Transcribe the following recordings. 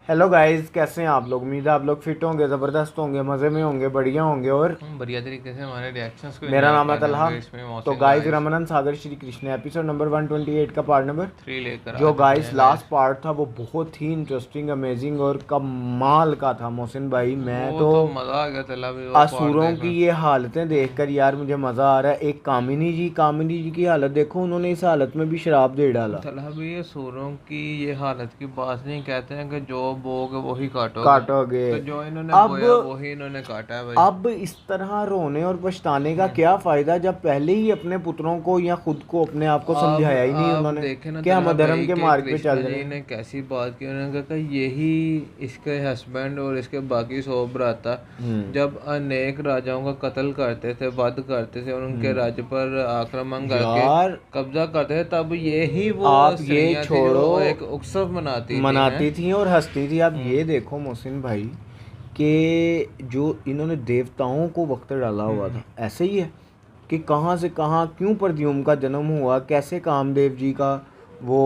Hello guys, कैसे हैं आप लोग। उम्मीद है आप लोग फिट होंगे, ज़बरदस्त होंगे, मज़े में होंगे, बढ़िया होंगे। और हम बढ़िया तरीके से हमारे रिएक्शंस को मेरा एंजॉय नाम है कर रहे तलहा। होंगे इसमें तो मोहसिन गाइस, गाइस रमनन सागर श्री कृष्ण एपिसोड नंबर 128 का पार्ट नंबर 3 लेकर आ जो चुके गाइस हैं लास्ट गाइस। पार्ट था वो बहुत ही इंटरेस्टिंग, अमेजिंग और कमाल का था। मोहसिन भाई, मैं वो तो तो मज़ा आ गया तला भी वो पार्ट असुरों की देखकर। ये हालतें देखकर यार मुझे मज़ा आ रहा है। एक कामिनी जी की हालत देखो, उन्होंने इस हालत में भी शराब दे डाला। तला भी ये सूरों की ये हालत की बात नहीं, कहते हैं कि जो बोओगे वही काटोगे। काटोगे। तो जो इन्होंने अब बोया वही इन्होंने काटा है भाई। अब इस तरह रोने और पछताने का क्या फायदा, जब पहले ही अपने पुत्रों को या खुद को अपने आप को अब समझाया ही नहीं आप उन्होंने देखे ना कि हम तलहा अधर्म भाई के के मार्ग पे चल कृष्णा रहे जी हैं। ने कैसी बात की। उन्होंने कहा कि यही इसके हस्बैंड और इसके बाकी 100 भ्राता हम्म। जब अनेक राजाओं का कत्ल करते थे, वध करते थे और उनके राज्य पर आक्रमण करके यार, कब्जा करते थे, तब यही वो आप ये स्त्रियां थी छोड़ो, जो एक उत्सव मनाती थी हैं। मनाती थी और हंसती थी। आप हम्म। ये देखो मोहसिन भाई कि जो इन्होंने देवताओं को वक्त डाला हुआ हम्म। था, ऐसे ही है कि कहाँ से कहाँ क्यों प्रद्युम्न का जन्म हुआ, कैसे कामदेव जी का वो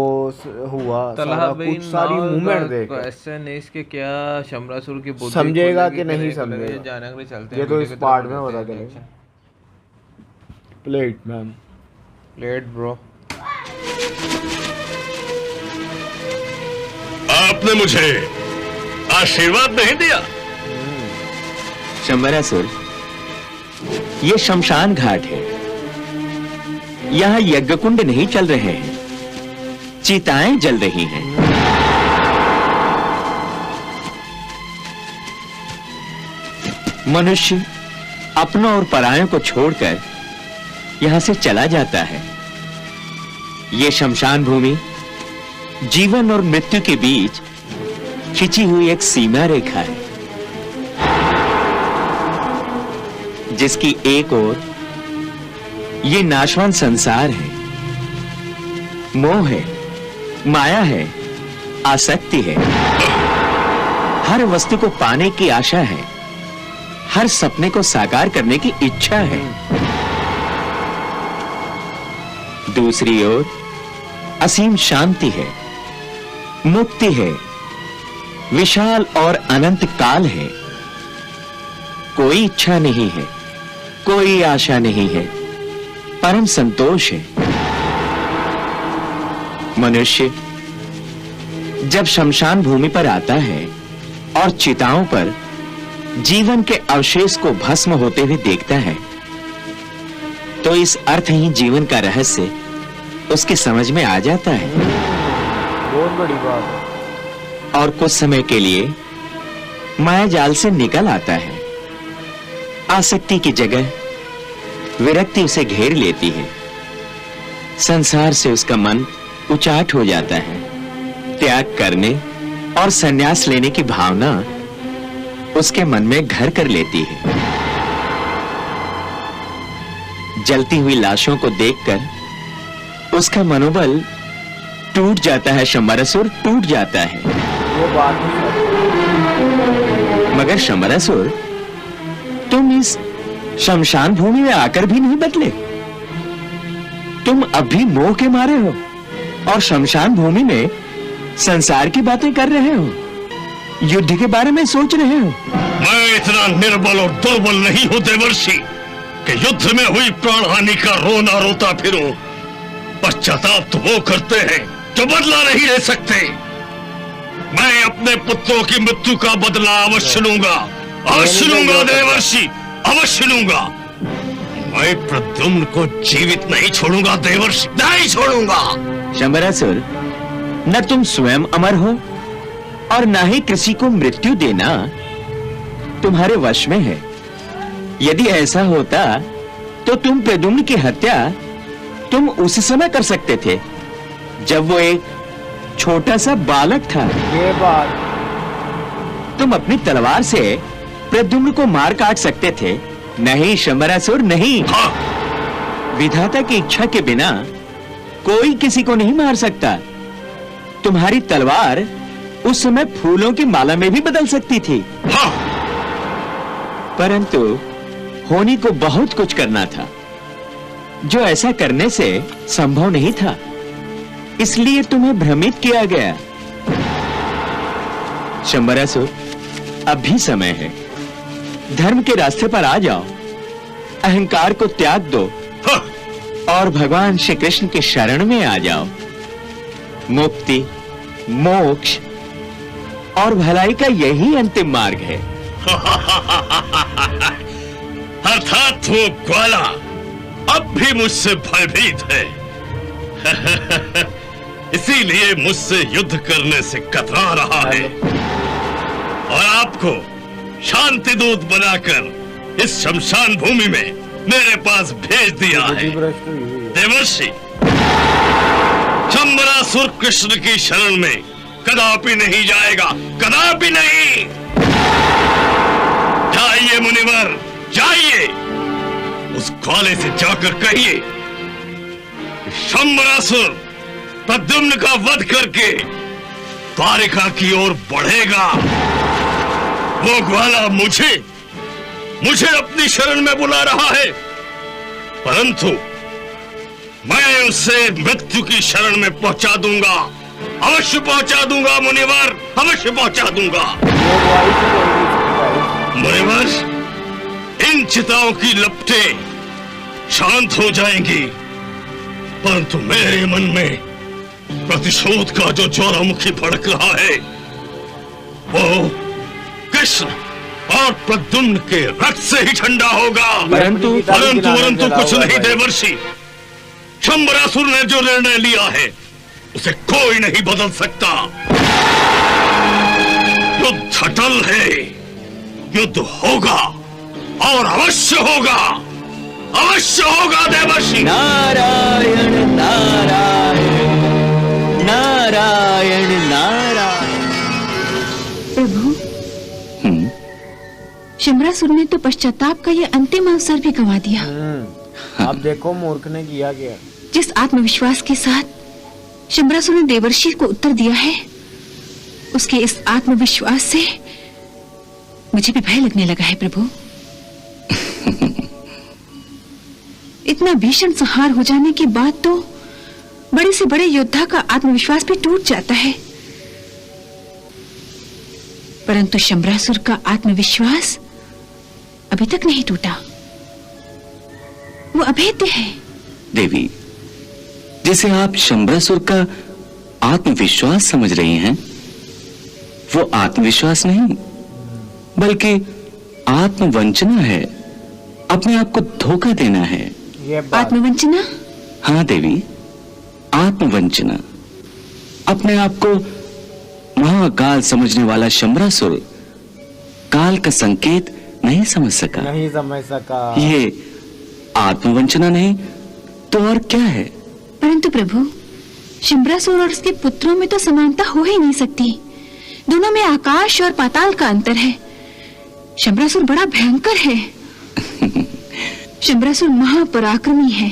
हुआ, तलहा सारा भाई कुछ, सारी नाउ द मूवमेंट देखकर क्वेश्चन इज कि क्या शमरासुर की बुद्धि समझेगा खुलेगी कि कि नहीं नहीं खुलेगी, ये समझेगा। जानने के लिए चलते हैं ये तो वीडियो इस की तरफ पार्ट और में देते पता हैं चलेगा। Reaction. Plate ma'am. Late bro. आपने मुझे आशीर्वाद नहीं दिया। शंबरासुर, ये शमशान घाट है। यहां यज्ञ कुंड नहीं चल रहे हैं, चिताएं जल रही हैं। मनुष्य अपनों और परायों को छोड़कर यहां से चला जाता है। ये शमशान भूमि जीवन और मृत्यु के बीच खिंची हुई एक सीमा रेखा है, जिसकी एक ओर ये नाशवान संसार है, मोह है, माया है, आसक्ति है, हर वस्तु को पाने की आशा है, हर सपने को साकार करने की इच्छा है। दूसरी ओर असीम शांति है, मुक्ति है, विशाल और अनंत काल है। कोई इच्छा नहीं है, कोई आशा नहीं है, परम संतोष है। मनुष्य जब शमशान भूमि पर आता है और चिताओं पर जीवन के अवशेष को भस्म होते हुए देखता है, तो इस अर्थहीन जीवन का रहस्य उसकी समझ में आ जाता है। बहुत बड़ी बात है। और कुछ समय के लिए माया जाल से निकल आता है। आसक्ति की जगह विरक्ति उसे घेर लेती है। संसार से उसका मन उचाट हो जाता है। त्याग करने और संन्यास लेने की भावना उसके मन में घर कर लेती है। जलती हुई लाशों को देखकर उसका मनोबल टूट जाता है। शंबरासुर टूट जाता है। ये बात ही सच है। मगर शंबरासुर, तुम इस शमशान भूमि में आकर भी नहीं बदले। तुम अब भी मोह के मारे हो और शमशान भूमि में संसार की बातें कर रहे हो, युद्ध के बारे में सोच रहे हो। मैं इतना निर्बल और दुर्बल नहीं हूं देवर्षि कि युद्ध में हुई प्राण हानि का रोना रोता फिरूं। पश्चाताप तो वो करते हैं जो बदला नहीं ले सकते। मैं अपने पुत्रों की मृत्यु का बदला अवश्य लूंगा, अवश्य लूंगा देवर्षि, अवश्य लूंगा। मैं प्रद्युम्न को जीवित नहीं छोड़ूंगा देवर्षि, नहीं छोड़ूंगा। शंबरासुर, न तुम स्वयं अमर हो और न ही किसी को मृत्यु देना तुम्हारे वश में है। यदि ऐसा होता तो तुम प्रद्युम्न की हत्या तुम उस समय कर सकते थे जब वो एक छोटा सा बालक था। ये बात तुम अपनी तलवार से प्रद्युम्न को मार काट सकते थे। नहीं शंबरासुर, नहीं। हाँ, विधाता की इच्छा के बिना कोई किसी को नहीं मार सकता। तुम्हारी तलवार उस समय फूलों की माला में भी बदल सकती थी। हाँ। परंतु होनी को बहुत कुछ करना था जो ऐसा करने से संभव नहीं था, इसलिए तुम्हें भ्रमित किया गया। शंबरासुर, अब भी समय है। धर्म के रास्ते पर आ जाओ, अहंकार को त्याग दो और भगवान श्री कृष्ण के शरण में आ जाओ। मुक्ति, मोक्ष और भलाई का यही अंतिम मार्ग है। अर्थात वो ग्वाला अब भी मुझसे भयभीत है। इसीलिए मुझसे युद्ध करने से कतरा रहा है और आपको शांति दूत बनाकर इस शमशान भूमि में मेरे पास भेज दिया है। देवर्षि, शंबरासुर कृष्ण की शरण में कदापि नहीं जाएगा, कदापि नहीं। जाइए मुनिवर, जाइए, उस ग्वाले से जाकर कहिए कि शंबरासुर प्रद्युम्न का वध करके द्वारिका की ओर बढ़ेगा। वो ग्वाला मुझे अपनी शरण में बुला रहा है, परंतु मैं उसे मृत्यु की शरण में पहुंचा दूंगा, अवश्य पहुंचा दूंगा मुनिवर, अवश्य पहुंचा दूंगा। मुनिवर, इन चिताओं की लपटें शांत हो जाएंगी, परंतु मेरे मन में प्रतिशोध का जो ज्वालामुखी भड़क रहा है वो कृष्ण और प्रद्युम्न के रक्त से ही ठंडा होगा। परंतु कुछ नहीं देवर्षि, शंबरासुर ने जो निर्णय लिया है उसे कोई नहीं बदल सकता। युद्ध अटल है, युद्ध होगा और अवश्य होगा, अवश्य होगा देवर्षि। नारायण नारायण नारायण नारायण। प्रभु, शंबरासुर ने तो पश्चाताप का ये अंतिम अवसर भी गंवा दिया। अब देखो मूर्ख ने किया क्या। जिस आत्मविश्वास के साथ शंबरासुर ने देवर्षि को उत्तर दिया है, उसके इस आत्मविश्वास से मुझे भी भय लगने लगा है प्रभु। इतना भीषण संहार हो जाने के बाद तो बड़े से बड़े योद्धा का आत्मविश्वास भी टूट जाता है, परंतु शंबरासुर का आत्मविश्वास अभी तक नहीं टूटा। वो अभेद्य है। देवी, जिसे आप शंबरासुर का आत्मविश्वास समझ रही हैं, वो आत्मविश्वास नहीं बल्कि आत्मवंचना है। अपने आप को धोखा देना है। आत्मवंचना? हाँ देवी, आत्मवंचना। अपने आप को महाकाल समझने वाला शंबरासुर काल का संकेत नहीं समझ सका। ये आत्मवंचना नहीं तो और क्या है? परंतु प्रभु, शंबरासुर और उसके पुत्रों में तो समानता हो ही नहीं सकती। दोनों में आकाश और पाताल का अंतर है। शंबरासुर बड़ा भयंकर है। शंबरासुर महापराक्रमी है,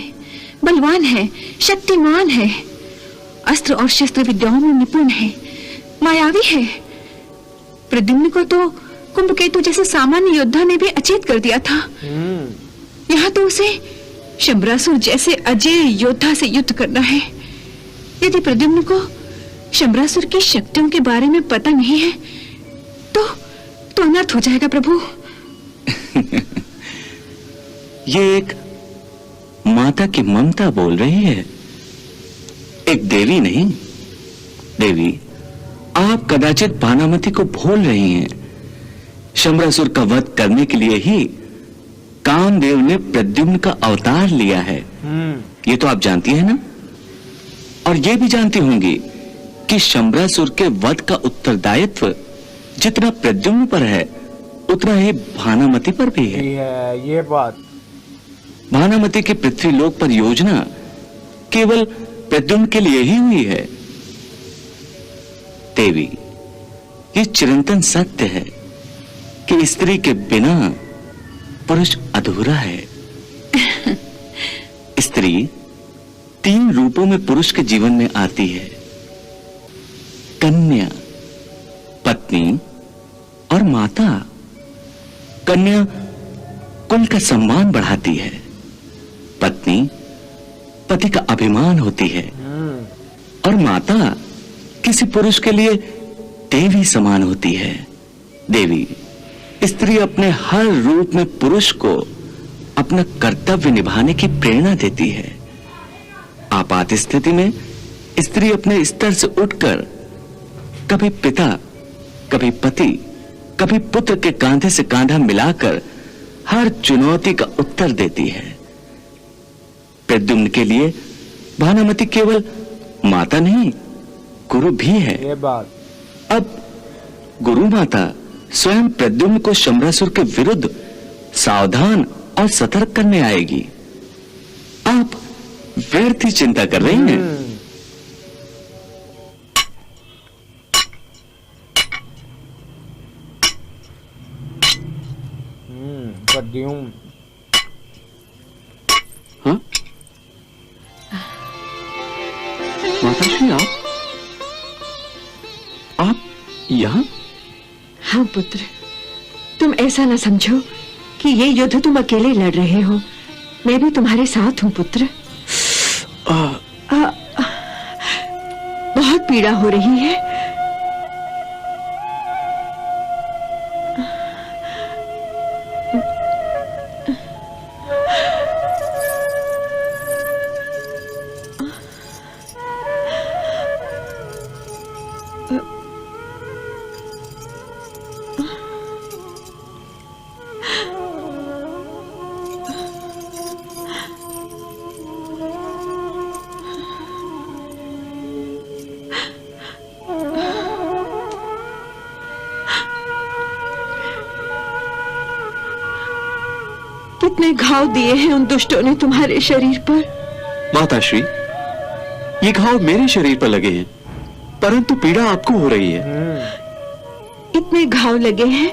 बलवान है, शक्तिमान है, अस्त्र और शस्त्र विद्याओं में निपुण है, मायावी है। प्रद्युम्न को तो कुंभकेतु जैसे सामान्य योद्धा ने भी अचेत कर दिया था। यहाँ तो उसे शंबरासुर जैसे अजेय योद्धा से युद्ध करना है। यदि प्रद्युम्न को शंबरासुर की शक्तियों के बारे में पता नहीं है तो अनर्थ हो जाएगा प्रभु। ये एक माता की ममता बोल रही है, एक देवी नहीं। देवी, आप कदाचित भानामती को भूल रही हैं। शंबरासुर का वध करने के लिए ही कामदेव ने प्रद्युम्न का अवतार लिया है। ये तो आप जानती हैं ना? और ये भी जानती होंगी कि शंबरासुर के वध का उत्तरदायित्व जितना प्रद्युम्न पर है उतना ही भानामती पर भी है। ये बात। भानामती की पृथ्वीलोक पर योजना केवल प्रद्युम्न के लिए ही हुई है। देवी, ये चिरंतन सत्य है कि स्त्री के बिना पुरुष अधूरा है। स्त्री 3 रूपों में पुरुष के जीवन में आती है: कन्या, पत्नी और माता। कन्या कुल का सम्मान बढ़ाती है, पत्नी पति का अभिमान होती है और माता किसी पुरुष के लिए देवी समान होती है। देवी, स्त्री अपने हर रूप में पुरुष को अपना कर्तव्य निभाने की प्रेरणा देती है। आपात स्थिति में स्त्री अपने स्तर से उठकर कभी पिता, कभी पति, कभी पुत्र के कांधे से कांधा मिलाकर हर चुनौती का उत्तर देती है। प्रद्युम्न के लिए भानुमति केवल माता नहीं, गुरु भी है। ये बात अब गुरु माता स्वयं प्रद्युम्न को शंबरासुर के विरुद्ध सावधान और सतर्क करने आएगी। आप व्यर्थ ही चिंता कर रही हैं। प्रद्युम्न हाँ? माताश्री, आप यहां? हाँ पुत्र, तुम ऐसा न समझो कि ये युद्ध तुम अकेले लड़ रहे हो। मैं भी तुम्हारे साथ हूँ पुत्र। बहुत पीड़ा हो रही है। कितने घाव दिए हैं उन दुष्टों ने तुम्हारे शरीर पर। माताश्री, ये घाव मेरे शरीर पर लगे हैं, परंतु पीड़ा आपको हो रही है। इतने घाव लगे हैं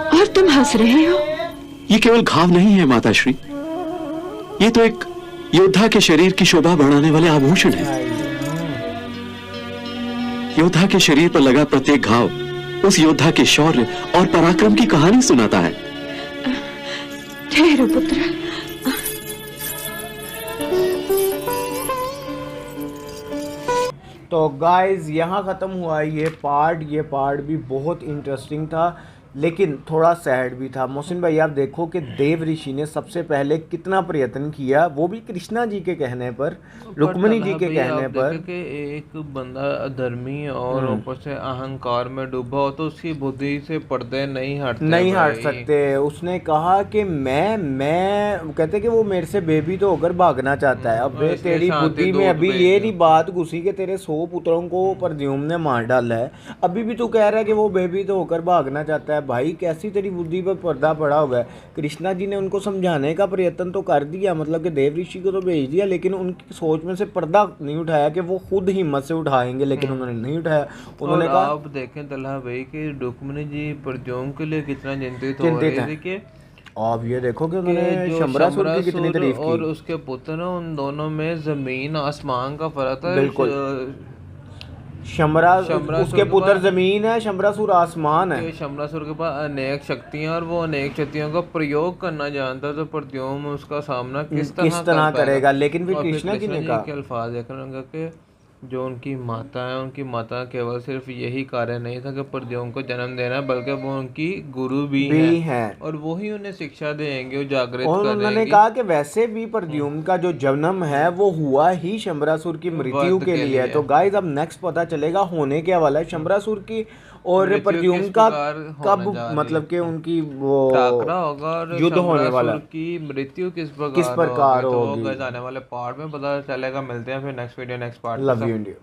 और तुम हंस रहे हो। ये केवल घाव नहीं है माताश्री, ये तो एक योद्धा के शरीर की शोभा बढ़ाने वाले आभूषण है। योद्धा के शरीर पर लगा प्रत्येक घाव उस योद्धा के शौर्य और पराक्रम की कहानी सुनाता है। ठहरो पुत्र। तो गाइस यहाँ ख़त्म हुआ ये पार्ट भी बहुत इंटरेस्टिंग था, लेकिन थोड़ा सैड भी था। मोहसिन भाई आप देखो कि देव ऋषि ने सबसे पहले कितना प्रयत्न किया, वो भी कृष्णा जी के कहने पर, रुक्मिणी जी के कहने पर। कि एक बंदा अधर्मी और ऊपर से अहंकार में डूबा हो तो उसकी बुद्धि से पर्दे नहीं हट सकते। उसने कहा कि मैं कहते कि वो मेरे से बेबी तो होकर भागना चाहता है। अब तेरी बुद्धि में अभी ये नहीं बात घुसी कि तेरे 100 पुत्रों को प्रद्युम्न ने मार डाला है, अभी भी तू कह रहा है कि वो बेबी तो होकर भागना चाहता है। भाई कैसी तेरी बुद्धि पर पर्दा पड़ा हुआ है। कृष्णा जी ने उनको समझाने का प्रयत्न तो कर दिया, मतलब कि देव ऋषि को तो भेज दिया, लेकिन उनकी सोच में से पर्दा नहीं उठाया कि वो खुद हिम्मत से उठाएंगे, लेकिन उन्होंने नहीं उठाया। उन्होंने कहा, आप देखें तलहा भाई कि रुक्मिणी जी प्रद्युम्न के लिए कितना चिंतित हो रही थी। आप ये देखो कि उन्होंने शंबरासुर की कितनी तारीफ की और उसके पुत्र, उन दोनों में जमीन आसमान का फर्क था। बिल्कुल, उसके पुत्र जमीन है, शंबरासुर आसमान है। शंबरासुर के पास अनेक शक्तियां और वो अनेक शक्तियों का प्रयोग करना जानता, तो प्रद्युम्न उसका सामना किस तरह करेगा। लेकिन फिर कृष्णा जी ने कहा के अल्फाज देखकर कि जो उनकी माता है, उनकी माता केवल सिर्फ यही कार्य नहीं था कि प्रद्युम्न को जन्म देना, बल्कि वो उनकी गुरु भी है और वो ही उन्हें शिक्षा देंगे, जागृत करेंगे। उन्होंने कहा कि वैसे भी प्रद्युम्न का जो जन्म है वो हुआ ही शंबरासुर की मृत्यु के लिए। तो गाइस अब नेक्स्ट पता चलेगा होने क्या वाला है शंबरासुर की और प्रद्युम्न का कब, मतलब कि उनकी वो टाकरा होगा और युद्ध होने वाला की मृत्यु किस प्रकार होगी। आने वाले पार्ट में पता चलेगा। मिलते हैं फिर next video next part. Love you India.